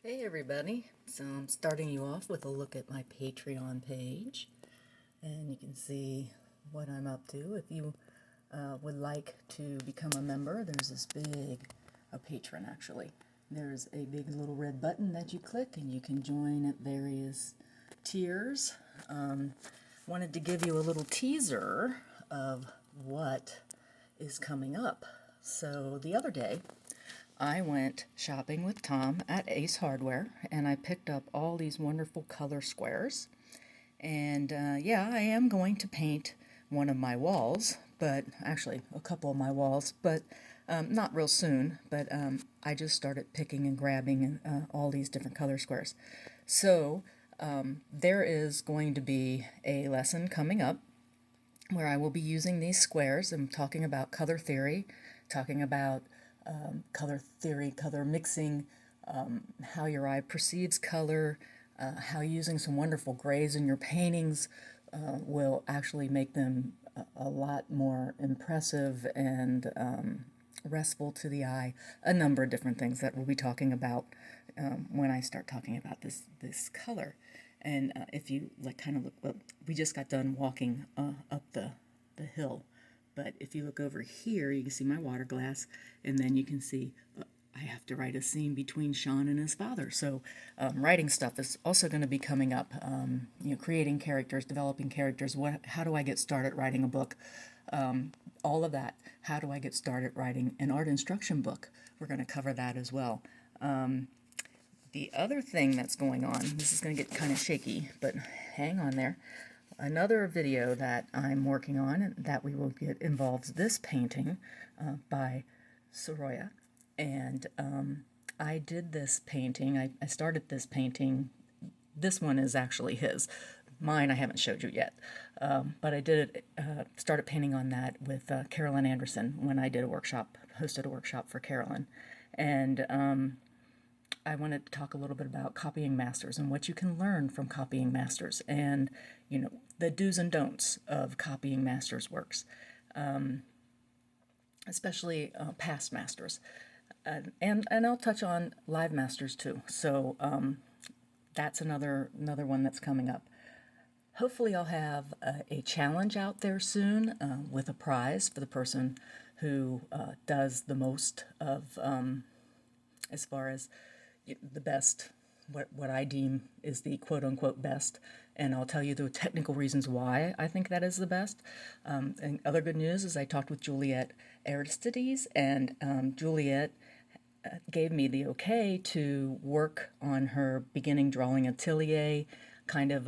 Hey everybody, so I'm starting you off with a look at my Patreon page, and you can see what I'm up to. If you would like to become a member, there's this a patron actually. There's a big little red button that you click and you can join at various tiers. Wanted to give you a little teaser of what is coming up. So the other day, I went shopping with Tom at Ace Hardware and I picked up all these wonderful color squares. And yeah, I am going to paint one of my walls, but actually a couple of my walls, but not real soon. But I just started picking and grabbing all these different color squares. So there is going to be a lesson coming up where I will be using these squares. I'm talking about color theory, talking about color theory, color mixing, how your eye perceives color, how using some wonderful grays in your paintings will actually make them a lot more impressive and restful to the eye. A number of different things that we'll be talking about when I start talking about this color. And if you kind of look, well, we just got done walking up the hill. But if you look over here, you can see my water glass, and then you can see I have to write a scene between Sean and his father. So writing stuff is also going to be coming up. Creating characters, developing characters. How do I get started writing a book? All of that. How do I get started writing an art instruction book? We're going to cover that as well. The other thing that's going on, this is going to get kind of shaky, but hang on there. Another video that I'm working on that we will get involves this painting by Soroya. And I did this painting, I started this painting. This one is actually his. Mine I haven't showed you yet. But I did started painting on that with Carolyn Anderson when I did a workshop, hosted a workshop for Carolyn. And I wanted to talk a little bit about copying masters and what you can learn from copying masters and, the do's and don'ts of copying masters' works, especially past masters. And I'll touch on live masters too. So that's another one that's coming up. Hopefully I'll have a challenge out there soon with a prize for the person who does the most of, as far as the best, what I deem is the quote-unquote best, and I'll tell you the technical reasons why I think that is the best. And other good news is I talked with Juliet Aristides, and Juliet gave me the okay to work on her beginning drawing atelier, kind of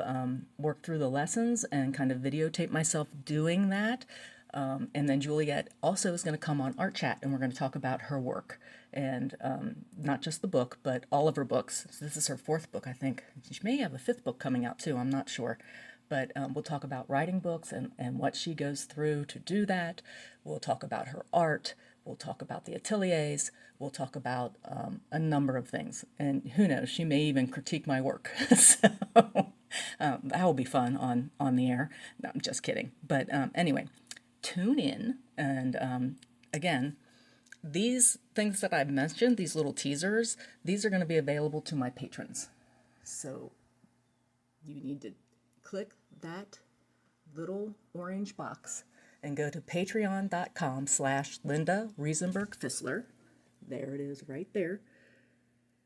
work through the lessons and kind of videotape myself doing that. And then Juliet also is going to come on Art Chat, and we're going to talk about her work. And not just the book, but all of her books. So this is her fourth book, I think. She may have a fifth book coming out too, I'm not sure. But we'll talk about writing books and what she goes through to do that. We'll talk about her art. We'll talk about the ateliers. We'll talk about a number of things. And who knows, she may even critique my work. So that will be fun on the air. No, I'm just kidding. But anyway, tune in. And again, these things that I've mentioned, these little teasers, these are going to be available to my patrons. So you need to click that little orange box and go to patreon.com/Linda Riesenberg Fisler. There it is right there.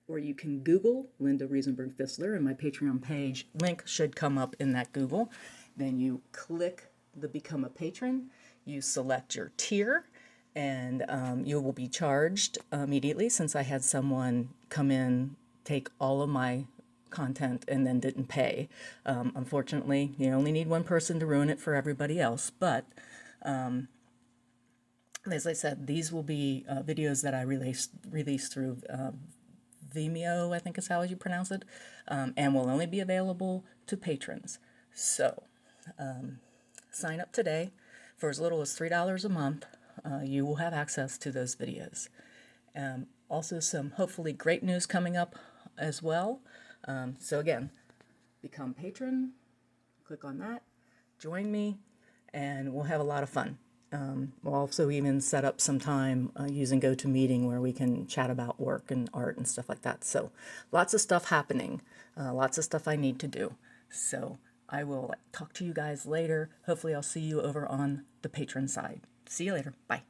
Or you can Google Linda Riesenberg Fisler, and my Patreon page link should come up in that Google. Then you click the Become a Patron, you select your tier, and you will be charged immediately, since I had someone come in, take all of my content, and then didn't pay. Unfortunately, you only need one person to ruin it for everybody else, but as I said, these will be videos that I release through Vimeo, I think is how you pronounce it, and will only be available to patrons. So sign up today. For as little as $3 a month, you will have access to those videos. Also some hopefully great news coming up as well. So again, become patron, click on that, join me, and we'll have a lot of fun. We'll also even set up some time using GoToMeeting where we can chat about work and art and stuff like that. So lots of stuff happening, lots of stuff I need to do. So I will talk to you guys later. Hopefully I'll see you over on the patron side. See you later. Bye.